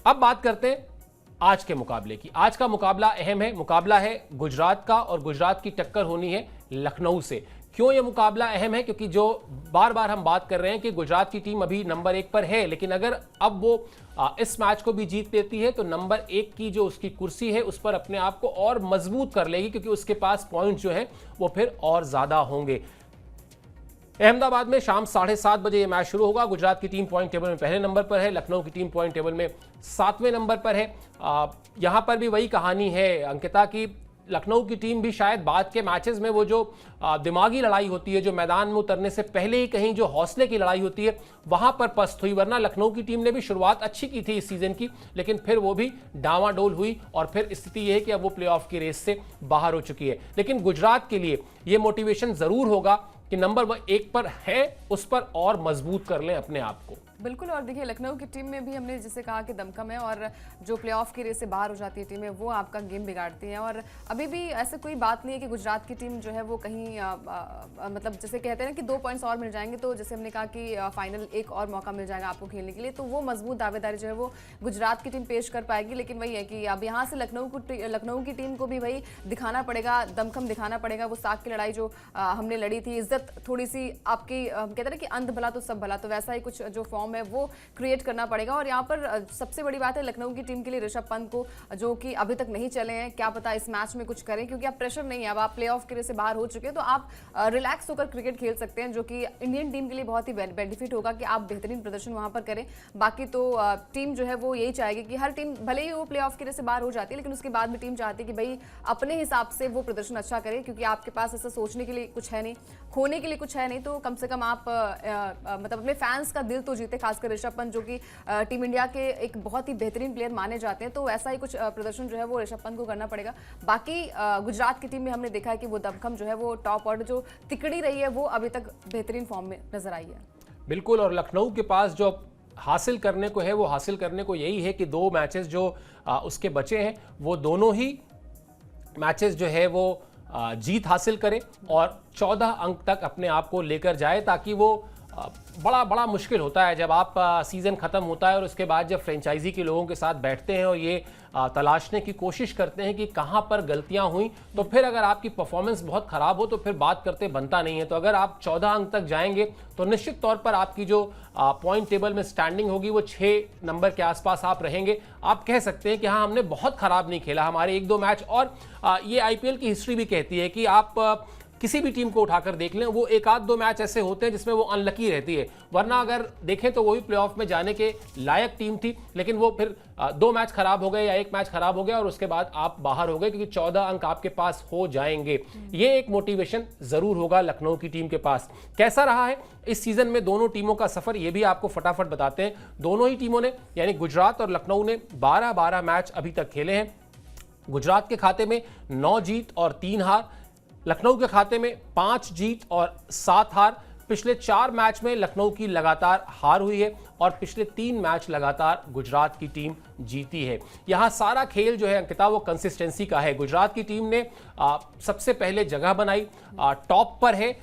अब बात करते हैं आज के मुकाबले की। आज का मुकाबला अहम है, मुकाबला है गुजरात का और गुजरात की टक्कर होनी है लखनऊ से। क्यों यह मुकाबला अहम है? क्योंकि जो बार बार हम बात कर रहे हैं कि गुजरात की टीम अभी नंबर 1 पर है, लेकिन अगर अब वो इस मैच को भी जीत लेती है तो नंबर 1 की जो उसकी कुर्सी है उस पर अपने आप को और मजबूत कर लेगी, क्योंकि उसके पास पॉइंट जो है वो फिर और ज्यादा होंगे। अहमदाबाद में शाम 7:30 बजे यह मैच शुरू होगा। गुजरात की टीम पॉइंट टेबल में पहले नंबर पर है, लखनऊ की टीम पॉइंट टेबल में 7वें नंबर पर है। यहां पर भी वही कहानी है अंकिता की, लखनऊ की टीम भी शायद बाद के मैचेस में वो जो दिमागी लड़ाई होती है, जो मैदान में उतरने से पहले ही कहीं जो हौसले की लड़ाई होती है, वहां पर पस्त हुई। वरना लखनऊ की टीम ने भी शुरुआत अच्छी की थी इस सीजन की, लेकिन फिर वो भी डावाडोल हुई और फिर स्थिति यह है कि अब वो प्लेऑफ की रेस से बाहर हो चुकी है। लेकिन गुजरात के लिए ये मोटिवेशन जरूर होगा कि नंबर 1 पर है, उस पर और मजबूत कर लें अपने आप को। बिल्कुल। और देखिए लखनऊ की टीम में भी हमने जैसे कहा कि दमखम है, और जो प्लेऑफ की रेस से बाहर हो जाती है टीमें, वो आपका गेम बिगाड़ती हैं। और अभी भी ऐसे कोई बात नहीं है कि गुजरात की टीम जो है वो कहीं मतलब जैसे कहते हैं ना कि 2 पॉइंट्स और मिल जाएंगे, तो जैसे हमने कहा कि फाइनल एक और मौका मिल जाएगा आपको खेलने के लिए, तो वो मजबूत दावेदारी जो है वो गुजरात की टीम पेश कर पाएगी। लेकिन वही है कि अब यहाँ से लखनऊ की टीम को भी वही दिखाना पड़ेगा, दमखम दिखाना पड़ेगा। वो साख की लड़ाई जो हमने लड़ी थी, इज्जत थोड़ी सी आपकी कहते हैं ना कि अंध भला तो सब भला, तो वैसा ही कुछ जो फॉर्म है वो क्रिएट करना पड़ेगा। और यहाँ पर सबसे बड़ी बात है लखनऊ की टीम के लिए ऋषभ पंत को, जो कि अभी तक नहीं चले हैं, क्या पता इस मैच में कुछ करें, क्योंकि आप प्रेशर नहीं है, अब आप प्लेऑफ के लिए से बाहर हो चुके हैं, तो आप रिलैक्स होकर क्रिकेट खेल सकते हैं, जो कि इंडियन टीम के लिए बहुत ही बेनिफिट होगा कि आप बेहतरीन प्रदर्शन वहां पर करें। बाकी तो टीम जो है वो यही चाहेगी कि हर टीम भले ही वो प्लेऑफ के लिए से बाहर हो जाती है, लेकिन उसके बाद भी टीम चाहती है कि भाई अपने हिसाब से वो प्रदर्शन अच्छा करे, क्योंकि आपके पास ऐसा सोचने के लिए कुछ है नहीं, खोने के लिए कुछ है नहीं, तो कम से कम आप मतलब अपने फैंस का दिल तो जीते, खासकर ऋषभ पंत जो कि टीम इंडिया के एक बहुत ही बेहतरीन प्लेयर माने जाते हैं। तो ऐसा ही कुछ प्रदर्शन जो है वो ऋषभ पंत को करना पड़ेगा। बाकी गुजरात की टीम में हमने देखा है कि वो दमखम जो है वो टॉप ऑर्डर जो तिकड़ी रही है वो अभी तक बेहतरीन फॉर्म में नजर आई है। बिल्कुल। और लखनऊ के पास जो हासिल करने को है वो हासिल करने को यही है कि 2 मैचेस जो उसके बचे हैं वो दोनों ही मैचेस जो है वो जीत हासिल करे और 14 अंक तक अपने आप को लेकर जाए, ताकि वो बड़ा मुश्किल होता है जब आप सीज़न ख़त्म होता है और उसके बाद जब फ्रेंचाइजी के लोगों के साथ बैठते हैं और ये तलाशने की कोशिश करते हैं कि कहाँ पर गलतियाँ हुई, तो फिर अगर आपकी परफॉर्मेंस बहुत ख़राब हो तो फिर बात करते बनता नहीं है। तो अगर आप 14 अंक तक जाएंगे तो निश्चित तौर पर आपकी जो पॉइंट टेबल में स्टैंडिंग होगी वो 6 नंबर के आसपास आप रहेंगे। आप कह सकते हैं कि हाँ, हमने बहुत ख़राब नहीं खेला, हमारे 1-2 मैच, और ये IPL की हिस्ट्री भी कहती है कि आप किसी भी टीम को उठाकर देख लें, वो 1-2 मैच ऐसे होते हैं जिसमें वो अनलकी रहती है, वरना अगर देखें तो वो भी प्लेऑफ में जाने के लायक टीम थी, लेकिन वो फिर 2 मैच खराब हो गए या 1 मैच खराब हो गया और उसके बाद आप बाहर हो गए, क्योंकि 14 अंक आपके पास हो जाएंगे। ये एक मोटिवेशन जरूर होगा लखनऊ की टीम के पास। कैसा रहा है इस सीजन में दोनों टीमों का सफर, ये भी आपको फटाफट बताते हैं। दोनों ही टीमों ने, यानी गुजरात और लखनऊ ने 12-12 मैच अभी तक खेले हैं। गुजरात के खाते में 9 जीत और 3 हार, लखनऊ के खाते में 5 जीत और 7 हार। पिछले 4 मैच में लखनऊ की लगातार हार हुई है और पिछले 3 मैच लगातार गुजरात की टीम जीती है। यहां सारा खेल जो है अंकिता वो कंसिस्टेंसी का है। गुजरात की टीम ने सबसे पहले जगह बनाई, टॉप पर है।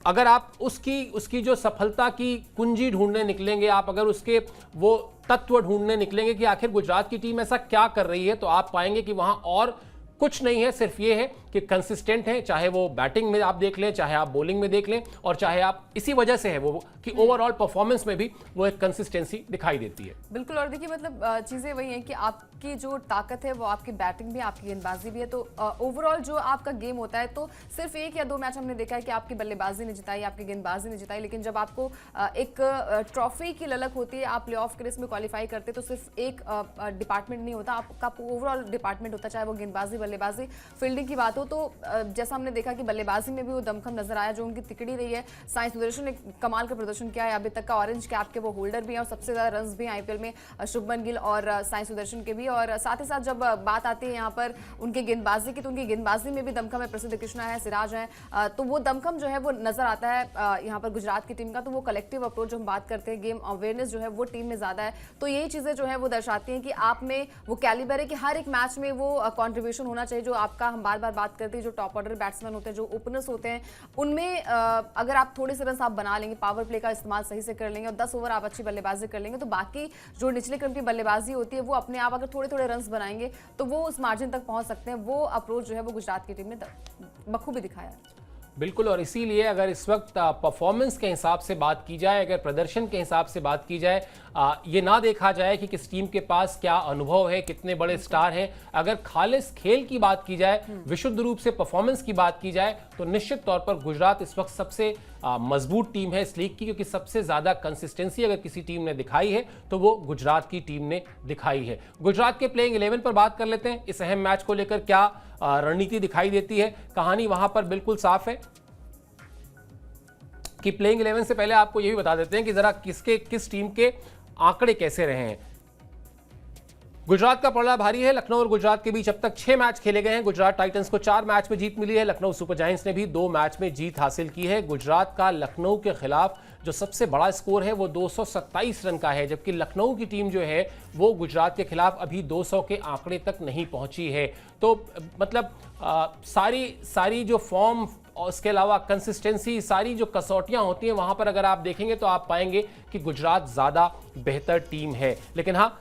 अगर आप उसकी जो सफलता की कुंजी ढूंढने निकलेंगे, आप अगर उसके वो तत्व ढूंढने निकलेंगे कि आखिर गुजरात की टीम ऐसा क्या कर रही है, तो आप पाएंगे कि वहां और कुछ नहीं है, सिर्फ ये है कि कंसिस्टेंट है, चाहे वो बैटिंग में आप देख लें, चाहे आप बॉलिंग में देख लें, और चाहे आप इसी वजह से है वो कि ओवरऑल परफॉर्मेंस में भी वो एक कंसिस्टेंसी दिखाई देती है। बिल्कुल। और देखिए मतलब चीज़ें वही हैं कि आपकी जो ताकत है वो आपकी बैटिंग भी, आपकी गेंदबाजी भी है, तो ओवरऑल जो आपका गेम होता है, तो सिर्फ 1 या 2 मैच हमने देखा है कि आपकी बल्लेबाजी ने जिताई, आपकी गेंदबाजी ने जिताई, लेकिन जब आपको एक ट्रॉफी की ललक होती है, आप प्लेऑफ के रेस में क्वालिफाई करते, तो सिर्फ एक डिपार्टमेंट नहीं होता, आपका ओवरऑल डिपार्टमेंट होता, चाहे वो गेंदबाजी, बल्लेबाजी, फील्डिंग की बात हो। तो जैसा हमने देखा कि बल्लेबाजी में भी वो दमखम नजर आया, जो उनकी तिकड़ी रही है। साई सुदर्शन ने कमाल का प्रदर्शन किया है, अभी तक का ऑरेंज कैप के वो होल्डर भी हैं और सबसे ज्यादा रन्स भी IPL में शुभमन गिल और साई सुदर्शन के भी। और साथ ही साथ जब बात आती है यहाँ पर उनके गेंदबाजी की, तो उनकी गेंदबाजी में भी दमखम है, प्रसिद्ध कृष्णा है, सिराज है, तो वो दमखम जो है वो नजर आता है यहाँ पर गुजरात की टीम का। तो वो कलेक्टिव अप्रोच जो हम बात करते हैं, गेम अवेयरनेस जो है वो टीम में ज्यादा है, तो यही चीजें जो है वो दर्शाती हैं कि आप में वो कैलिबर है कि हर एक मैच में वो कॉन्ट्रीब्यूशन होना चाहिए जो आपका, हम बार बार बात करते हैं, जो टॉप ऑर्डर बैट्समैन होते हैं, जो ओपनर्स होते हैं, उनमें अगर आप थोड़े से रन आप बना लेंगे, पावर प्ले का इस्तेमाल सही से कर लेंगे और 10 ओवर आप अच्छी बल्लेबाजी कर लेंगे, तो बाकी जो निचले क्रम की बल्लेबाजी होती है वो अपने आप अगर थोड़े थोड़े रन बनाएंगे तो वो उस मार्जिन तक पहुंच सकते हैं। वो अप्रोच जो है वो गुजरात की टीम ने बखूबी दिखाया है। बिल्कुल, और इसीलिए अगर इस वक्त परफॉर्मेंस के हिसाब से बात की जाए, अगर प्रदर्शन के हिसाब से बात की जाए, ये ना देखा जाए कि किस टीम के पास क्या अनुभव है, कितने बड़े स्टार हैं, अगर खालिस खेल की बात की जाए, विशुद्ध रूप से परफॉर्मेंस की बात की जाए, तो निश्चित तौर पर गुजरात इस वक्त सबसे मजबूत टीम है इस लीग की, क्योंकि सबसे ज्यादा कंसिस्टेंसी अगर किसी टीम ने दिखाई है तो वो गुजरात की टीम ने दिखाई है। गुजरात के प्लेइंग 11 पर बात कर लेते हैं। इस अहम मैच को लेकर क्या रणनीति दिखाई देती है? कहानी वहां पर बिल्कुल साफ है कि प्लेइंग 11 से पहले आपको यह भी बता देते हैं कि जरा किस टीम के आंकड़े कैसे रहे हैं। गुजरात का पलड़ा भारी है। लखनऊ और गुजरात के बीच अब तक 6 मैच खेले गए हैं। गुजरात टाइटंस को 4 मैच में जीत मिली है। लखनऊ सुपर जायंट्स ने भी 2 मैच में जीत हासिल की है। गुजरात का लखनऊ के खिलाफ जो सबसे बड़ा स्कोर है वो 227 रन का है, जबकि लखनऊ की टीम जो है वो गुजरात के खिलाफ अभी 200 के आंकड़े तक नहीं पहुंची है। तो मतलब सारी जो फॉर्म और उसके अलावा कंसिस्टेंसी, सारी जो कसौटियां होती हैं वहां पर अगर आप देखेंगे तो आप पाएंगे कि गुजरात ज़्यादा बेहतर टीम है। लेकिन हाँ,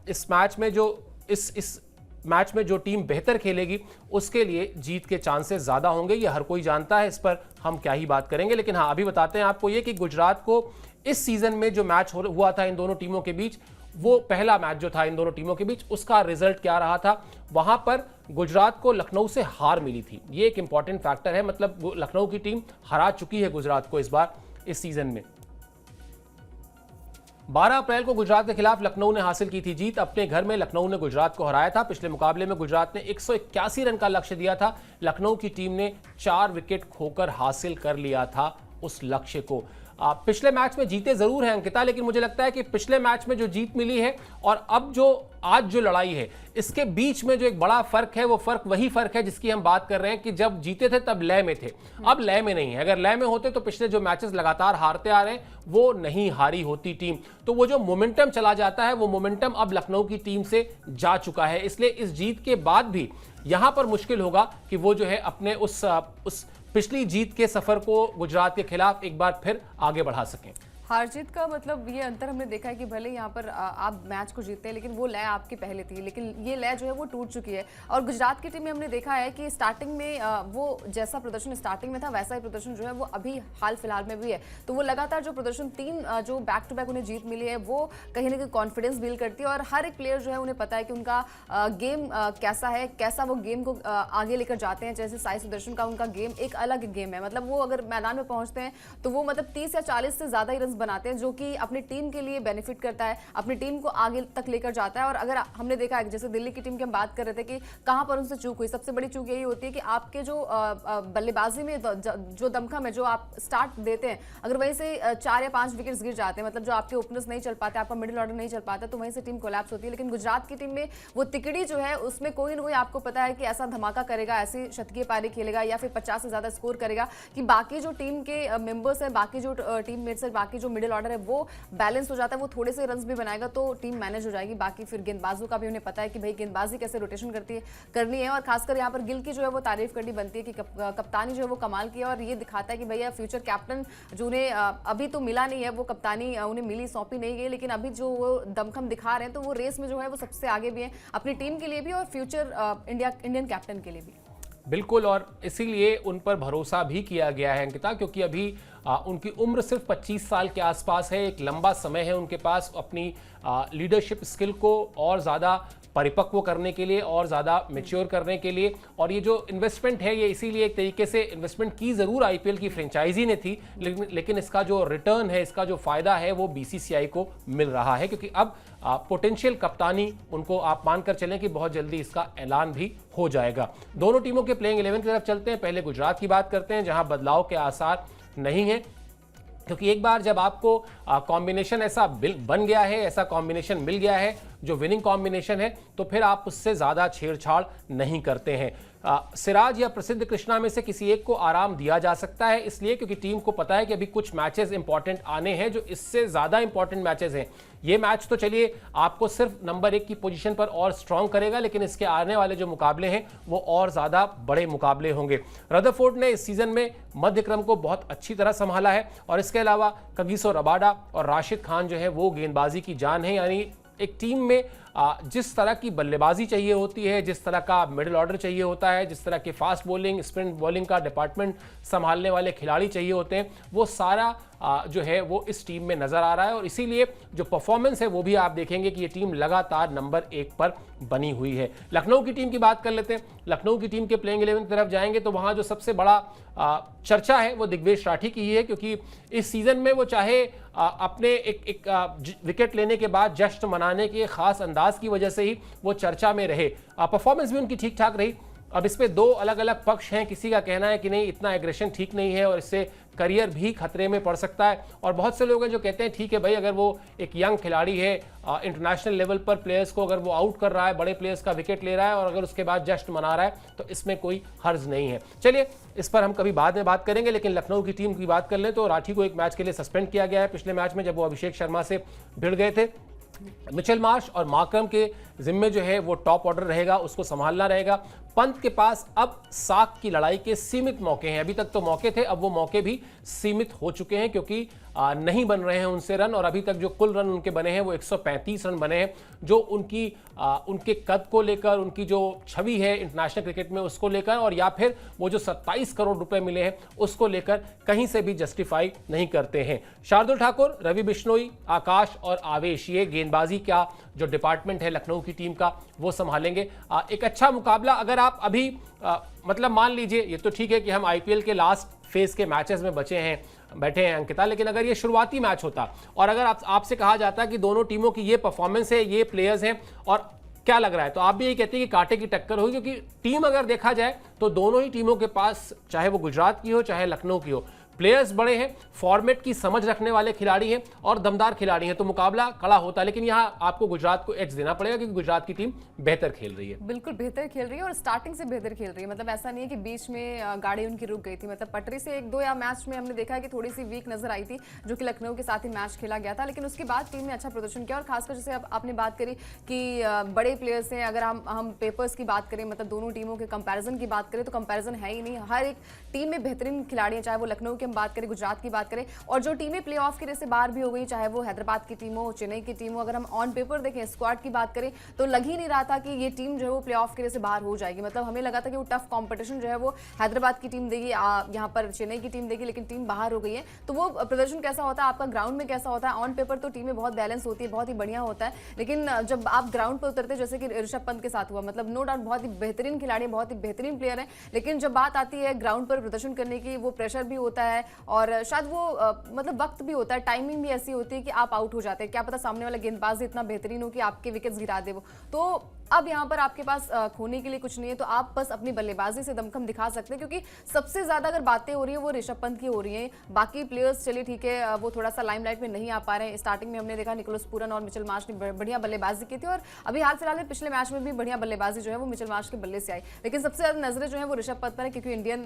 इस मैच में जो इस मैच में जो टीम बेहतर खेलेगी उसके लिए जीत के चांसेस ज़्यादा होंगे, ये हर कोई जानता है, इस पर हम क्या ही बात करेंगे। लेकिन हाँ, अभी बताते हैं आपको ये कि गुजरात को इस सीज़न में जो मैच हुआ था इन दोनों टीमों के बीच, वो पहला मैच जो था इन दोनों टीमों के बीच, उसका रिजल्ट क्या रहा था। वहां पर गुजरात को लखनऊ से हार मिली थी, ये एक इंपॉर्टेंट फैक्टर है। मतलब लखनऊ की टीम हरा चुकी है गुजरात को इस बार इस सीजन में। 12 अप्रैल को गुजरात के खिलाफ लखनऊ ने हासिल की थी जीत। अपने घर में लखनऊ ने गुजरात को हराया था। पिछले मुकाबले में गुजरात ने 181 रन का लक्ष्य दिया था। लखनऊ की टीम ने 4 विकेट खोकर हासिल कर लिया था उस लक्ष्य को। पिछले मैच में जीते जरूर हैं अंकिता, लेकिन मुझे लगता है कि पिछले मैच में जो जीत मिली है और अब जो आज जो लड़ाई है, इसके बीच में जो एक बड़ा फर्क है, वो फर्क वही फर्क है जिसकी हम बात कर रहे हैं कि जब जीते थे तब लय में थे, अब लय में नहीं है। अगर लय में होते तो पिछले जो मैचेस लगातार हारते आ रहे हैं वो नहीं हारी होती टीम। तो वो जो मोमेंटम चला जाता है, वो मोमेंटम अब लखनऊ की टीम से जा चुका है। इसलिए इस जीत के बाद भी यहां पर मुश्किल होगा कि वो जो है अपने उस पिछली जीत के सफर को गुजरात के खिलाफ एक बार फिर आगे बढ़ा सकें। हार जीत का मतलब ये अंतर हमने देखा है कि भले यहाँ पर आप मैच को जीतते हैं, लेकिन वो लय आपकी पहले थी, लेकिन ये लय जो है वो टूट चुकी है। और गुजरात की टीम में हमने देखा है कि स्टार्टिंग में वो जैसा प्रदर्शन स्टार्टिंग में था वैसा ही प्रदर्शन जो है वो अभी हाल फिलहाल में भी है। तो वो लगातार जो प्रदर्शन 3 जो बैक टू बैक उन्हें जीत मिली है, वो कहीं ना कहीं कॉन्फिडेंस बिल्ड करती है। और हर एक प्लेयर जो है उन्हें पता है कि उनका गेम कैसा है, कैसा वो गेम को आगे लेकर जाते हैं। जैसे साई सुदर्शन का उनका गेम एक अलग गेम है, मतलब वो अगर मैदान में पहुंचते हैं तो वो मतलब 30 या 40 से ज्यादा ही रन बनाते हैं, जो कि अपनी टीम के लिए बेनिफिट करता है, अपनी टीम को आगे तक लेकर जाता है। और अगर हमने देखा है जैसे दिल्ली की टीम की हम बात कर रहे थे कि कहां पर उनसे चूक हुई, सबसे बड़ी चूक यही होती है कि आपके जो बल्लेबाजी में जो दमखम है, जो आप स्टार्ट देते हैं, अगर वहीं से 4 या 5 विकेट्स गिर जाते हैं, मतलब जो आपके ओपनर्स नहीं चल पाते, आपका मिडिल ऑर्डर नहीं चल पाता, तो वहीं से टीम कोलैप्स होती है। लेकिन गुजरात की टीम में वो तिकड़ी जो है उसमें कोई ना कोई आपको पता है कि ऐसा धमाका करेगा, ऐसी शतकीय पारी खेलेगा या फिर 50 से ज्यादा स्कोर करेगा कि बाकी जो टीम के मेंबर्स हैं, बाकी जो टीम मेट्स है, बाकी जो मिडिल ऑर्डर है वो बैलेंस हो जाता है, वो थोड़े से रन्स भी बनाएगा तो टीम मैनेज हो जाएगी। बाकी फिर गेंदबाजों का भी उन्हें पता है कि भाई गेंदबाजी कैसे रोटेशन करनी है। और खासकर यहाँ पर गिल की जो है वो तारीफ करनी बनती है कि कप्तानी जो है वो कमाल की है। और ये दिखाता है कि भैया फ्यूचर कैप्टन जो उन्हें अभी तो मिला नहीं है, वो कप्तानी उन्हें मिली, सौंपी नहीं गई, लेकिन अभी जो वो दमखम दिखा रहे हैं तो वो रेस में जो है वो सबसे आगे भी है, अपनी टीम के लिए भी और फ्यूचर इंडियन कैप्टन के लिए भी। बिल्कुल, और इसीलिए उन पर भरोसा भी किया गया है अंकिता, क्योंकि अभी उनकी उम्र सिर्फ 25 साल के आसपास है। एक लंबा समय है उनके पास अपनी लीडरशिप स्किल को और ज़्यादा परिपक्व करने के लिए और ज़्यादा मैच्योर करने के लिए। और ये जो इन्वेस्टमेंट है, ये इसीलिए एक तरीके से इन्वेस्टमेंट की ज़रूर आईपीएल की फ्रेंचाइजी ने थी, लेकिन इसका जो रिटर्न है, इसका जो फ़ायदा है वो बीसीसीआई को मिल रहा है, क्योंकि अब पोटेंशियल कप्तानी उनको आप मानकर चलें कि बहुत जल्दी इसका ऐलान भी हो जाएगा। दोनों टीमों के प्लेइंग 11 की तरफ चलते हैं। पहले गुजरात की बात करते हैं, जहां बदलाव के आसार नहीं है, क्योंकि एक बार जब आपको कॉम्बिनेशन ऐसा बन गया है, ऐसा कॉम्बिनेशन मिल गया है जो विनिंग कॉम्बिनेशन है, तो फिर आप उससे ज़्यादा छेड़छाड़ नहीं करते हैं। सिराज या प्रसिद्ध कृष्णा में से किसी एक को आराम दिया जा सकता है, इसलिए क्योंकि टीम को पता है कि अभी कुछ मैचेस इंपॉर्टेंट आने हैं जो इससे ज़्यादा इंपॉर्टेंट मैचेस हैं। ये मैच तो चलिए आपको सिर्फ नंबर 1 की पोजीशन पर और स्ट्रांग करेगा, लेकिन इसके आने वाले जो मुकाबले हैं वो और ज़्यादा बड़े मुकाबले होंगे। रदरफोर्ड ने इस सीज़न में मध्य क्रम को बहुत अच्छी तरह संभाला है और इसके अलावा कगिसो रबाडा और राशिद खान जो है वो गेंदबाजी की जान है। यानी एक टीम में जिस तरह की बल्लेबाजी चाहिए होती है, जिस तरह का मिडिल ऑर्डर चाहिए होता है, जिस तरह के फास्ट बॉलिंग स्पिन बॉलिंग का डिपार्टमेंट संभालने वाले खिलाड़ी चाहिए होते हैं, वो सारा जो है वो इस टीम में नजर आ रहा है और इसीलिए जो परफॉर्मेंस है वो भी आप देखेंगे कि ये टीम लगातार नंबर 1 पर बनी हुई है। लखनऊ की टीम की बात कर लेते हैं। लखनऊ की टीम के प्लेइंग 11 की तरफ जाएंगे तो वहां जो सबसे बड़ा चर्चा है वो दिग्वेश राठी की ही है, क्योंकि इस सीजन में वो चाहे अपने एक विकेट लेने के बाद जश्न मनाने के खास अंदाज की वजह से ही वो चर्चा में रहे, परफॉर्मेंस भी उनकी ठीक ठाक रही। अब इस पे दो अलग अलग पक्ष हैं। किसी का कहना है कि नहीं, इतना एग्रेशन ठीक नहीं है और इससे करियर भी खतरे में पड़ सकता है, और बहुत से लोग हैं जो कहते हैं ठीक है भाई, अगर वो एक यंग खिलाड़ी है, इंटरनेशनल लेवल पर प्लेयर्स को अगर वो आउट कर रहा है, बड़े प्लेयर्स का विकेट ले रहा है और अगर उसके बाद जश्न मना रहा है तो इसमें कोई हर्ज नहीं है। चलिए इस पर हम कभी बाद में बात करेंगे, लेकिन लखनऊ की टीम की बात कर लें तो राठी को एक मैच के लिए सस्पेंड किया गया है पिछले मैच में, जब वो अभिषेक शर्मा से भिड़ गए थे। मिचेल मार्श और मार्करम के जिम्मे जो है वो टॉप ऑर्डर रहेगा, उसको संभालना रहेगा। पंत के पास अब साख की लड़ाई के सीमित मौके हैं। अभी तक तो मौके थे, अब वो मौके भी सीमित हो चुके हैं क्योंकि नहीं बन रहे हैं उनसे रन, और अभी तक जो कुल रन उनके बने हैं वो 135 रन बने हैं, जो उनके कद को लेकर, उनकी जो छवि है इंटरनेशनल क्रिकेट में उसको लेकर, और या फिर वो जो 27 करोड़ रुपए मिले हैं उसको लेकर कहीं से भी जस्टिफाई नहीं करते हैं। शार्दुल ठाकुर, रवि बिश्नोई, आकाश और आवेश, ये गेंदबाजी का जो डिपार्टमेंट है लखनऊ की टीम का वो संभालेंगे। एक अच्छा मुकाबला अगर आप अभी मतलब मान लीजिए, ये तो ठीक है कि हम आईपीएल के लास्ट फेज के मैचेस में बैठे हैं अंकिता, लेकिन अगर ये शुरुआती मैच होता और अगर आपसे कहा जाता कि दोनों टीमों की ये परफॉर्मेंस है, ये प्लेयर्स हैं और क्या लग रहा है, तो आप भी यही कहते हैं कि कांटे की टक्कर होगी, क्योंकि टीम अगर देखा जाए तो दोनों ही टीमों के पास, चाहे वो गुजरात की हो चाहे लखनऊ की हो, प्लेयर्स बड़े हैं, फॉर्मेट की समझ रखने वाले खिलाड़ी हैं और दमदार खिलाड़ी हैं, तो मुकाबला कड़ा होता है। लेकिन यहाँ आपको गुजरात को एज देना पड़ेगा क्योंकि गुजरात की टीम बेहतर खेल रही है। बिल्कुल बेहतर खेल रही है और स्टार्टिंग से बेहतर खेल रही है। मतलब ऐसा नहीं है कि बीच में गाड़ी उनकी रुक गई थी। मतलब पटरी से 1-2 या मैच में हमने देखा है कि थोड़ी सी वीक नजर आई थी, जो कि लखनऊ के साथ ही मैच खेला गया था, लेकिन उसके बाद टीम ने अच्छा प्रदर्शन किया। और खासकर जैसे आपने बात करी कि बड़े प्लेयर्स हैं, अगर हम पेपर्स की बात करें, मतलब दोनों टीमों के कंपैरिजन की बात करें तो कंपैरिजन है ही नहीं। हर एक टीम में बेहतरीन खिलाड़ी हैं, चाहे वो लखनऊ की हम बात करें, गुजरात की बात करें, और जो टीमें प्लेऑफ के रेस से बाहर भी हो गई, चाहे वो हैदराबाद की टीम हो, चेन्नई की टीम हो, अगर हम ऑन पेपर देखें, स्क्वाड की बात करें, तो लग ही नहीं रहा था कि ये टीम जो है वो प्लेऑफ के रेस से बाहर हो जाएगी। मतलब हमें लगा था कि वो टफ कंपटीशन जो है वो हैदराबाद की टीम देगी, यहाँ पर चेन्नई की टीम देगी, लेकिन टीम बाहर हो गई है। तो वो प्रदर्शन कैसा होता है, आपका ग्राउंड में कैसा होता है? ऑन पेपर तो टीमें बहुत बैलेंस होती है, बहुत ही बढ़िया होता है, लेकिन जब आप ग्राउंड पर उतरते, जैसे कि ऋषभ पंत के साथ हुआ, मतलब नो डाउट बहुत ही बेहतरीन खिलाड़ी, बहुत ही बेहतरीन प्लेयर है, लेकिन जब बात आती है ग्राउंड पर प्रदर्शन करने की, वो प्रेशर भी होता है और शायद वो मतलब वक्त भी होता है, टाइमिंग भी ऐसी होती है कि आप आउट हो जाते हैं। क्या पता सामने वाला गेंदबाज इतना बेहतरीन हो कि आपके विकेट्स गिरा दे वो। तो अब यहाँ पर आपके पास खोने के लिए कुछ नहीं है, तो आप बस अपनी बल्लेबाजी से दमखम दिखा सकते हैं, क्योंकि सबसे ज्यादा अगर बातें हो रही है वो ऋषभ पंत की हो रही हैं। बाकी प्लेयर्स चलिए ठीक है, वो थोड़ा सा लाइमलाइट में नहीं आ पा रहे हैं। स्टार्टिंग में हमने देखा निकोलस पूरन और मिचेल मार्श ने बढ़िया बल्लेबाजी की थी, और अभी हाल फिलहाल में पिछले मैच में भी बढ़िया बल्लेबाजी जो है वो मिचेल मार्श के बल्ले से आई, लेकिन सबसे ज्यादा नजरें जो है वो ऋषभ पंत पर है, क्योंकि इंडियन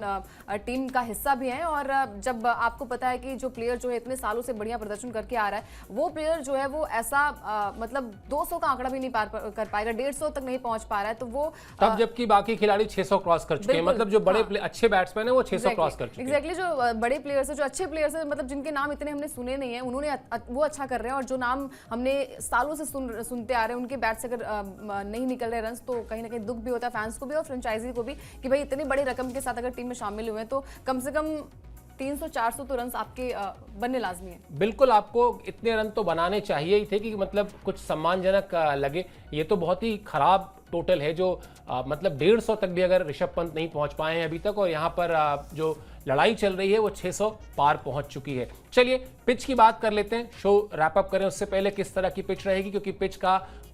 टीम का हिस्सा भी है। और जब आपको पता है कि जो प्लेयर जो है इतने सालों से बढ़िया प्रदर्शन करके आ रहा है, वो प्लेयर जो है वो ऐसा मतलब 200 का आंकड़ा भी नहीं पार कर पाएगा, 150 तक नहीं पहुंच पा रहा है, तो वो तब जबकि बाकी खिलाड़ी 600 क्रॉस कर चुके हैं। मतलब जो बड़े अच्छे बैट्समैन हैं वो 600 क्रॉस कर चुके हैं। एग्जैक्टली, जो बड़े प्लेयर्स हैं, जो अच्छे प्लेयर्स हैं, मतलब जिनके नाम इतने हमने सुने नहीं है, उन्होंने वो अच्छा कर रहे हैं, और जो नाम हमने सालों से सुनते आ रहे हैं, उनके बैट से अगर नहीं निकल रहे रन, तो कहीं ना कहीं दुख भी होता है फैंस को भी और फ्रेंचाइजी को भी कि भाई इतनी बड़ी रकम के साथ अगर टीम में शामिल हुए हैं तो कम से कम 300-400 तो रन आपके बनने लाजमी है। बिल्कुल, आपको इतने रन तो बनाने चाहिए ही थे कि मतलब कुछ सम्मानजनक लगे। ये तो बहुत ही खराब टोटल है जो मतलब 150 तक भी अगर ऋषभ पंत नहीं पहुंच पाए हैं अभी तक, और यहाँ पर जो लड़ाई चल रही है वो 600 पार पहुंच चुकी है। चलिए पिच की बात कर लेते हैं, शो रैप अप करें उससे पहले किस तरह की पिच रहेगी, क्योंकि पिच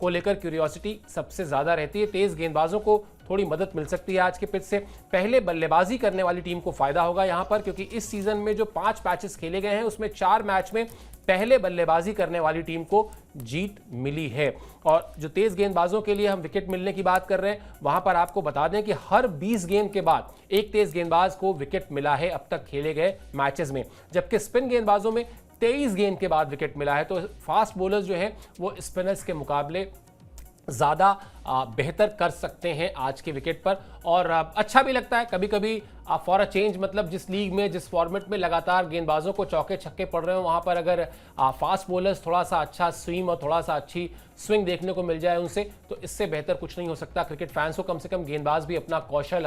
को लेकर क्यूरियोसिटी सबसे ज्यादा रहती है। तेज गेंदबाजों को थोड़ी मदद मिल सकती है आज के पिच से। पहले बल्लेबाजी करने वाली टीम को फायदा होगा यहां पर, क्योंकि इस सीजन में जो 5 मैचेस खेले गए हैं उसमें 4 मैच में पहले बल्लेबाजी करने वाली टीम को जीत मिली है। और जो तेज गेंदबाजों के लिए हम विकेट मिलने की बात कर रहे हैं, वहां पर आपको बता दें कि हर 20 गेंद के बाद एक तेज गेंदबाज को विकेट मिला है अब तक खेले गए मैचेस में, जबकि स्पिन गेंदबाजों में 23 गेंद के बाद विकेट मिला है। तो फास्ट बॉलर्स जो है वो स्पिनर्स के मुकाबले ज़्यादा बेहतर कर सकते हैं आज के विकेट पर। और अच्छा भी लगता है कभी कभी फॉर अ चेंज, मतलब जिस लीग में जिस फॉर्मेट में लगातार गेंदबाजों को चौके छक्के पड़ रहे हो, वहाँ पर अगर फास्ट बॉलर्स थोड़ा सा अच्छा स्विंग और थोड़ा सा अच्छी स्विंग देखने को मिल जाए उनसे, तो इससे बेहतर कुछ नहीं हो सकता। क्रिकेट फैंस को कम से कम गेंदबाज भी अपना कौशल,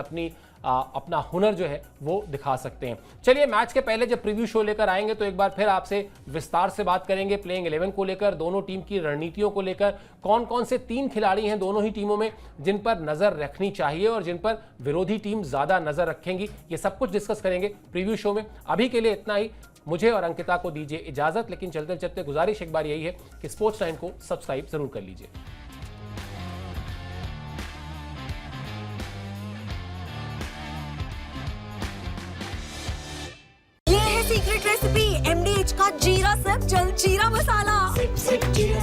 अपना हुनर जो है वो दिखा सकते हैं। चलिए, मैच के पहले जब प्रीव्यू शो लेकर आएंगे तो एक बार फिर आपसे विस्तार से बात करेंगे प्लेइंग 11 को लेकर, दोनों टीम की रणनीतियों को लेकर, कौन कौन से 3 खिलाड़ी हैं दोनों ही टीमों में जिन पर नजर रखनी चाहिए और जिन पर विरोधी टीम ज्यादा नजर रखेंगी। ये सब कुछ डिस्कस करेंगे प्रीव्यू शो में। अभी के लिए इतना ही। मुझे और अंकिता को दीजिए इजाजत, लेकिन चलते चलते गुजारिश एक बार यही है कि स्पोर्ट्स टाइम को सब्सक्राइब जरूर कर लीजिए। ये है सीक्रेट रेसिपी MDH का जीरा सिर्फ जलजीरा मसाला। सिप सिप जीरा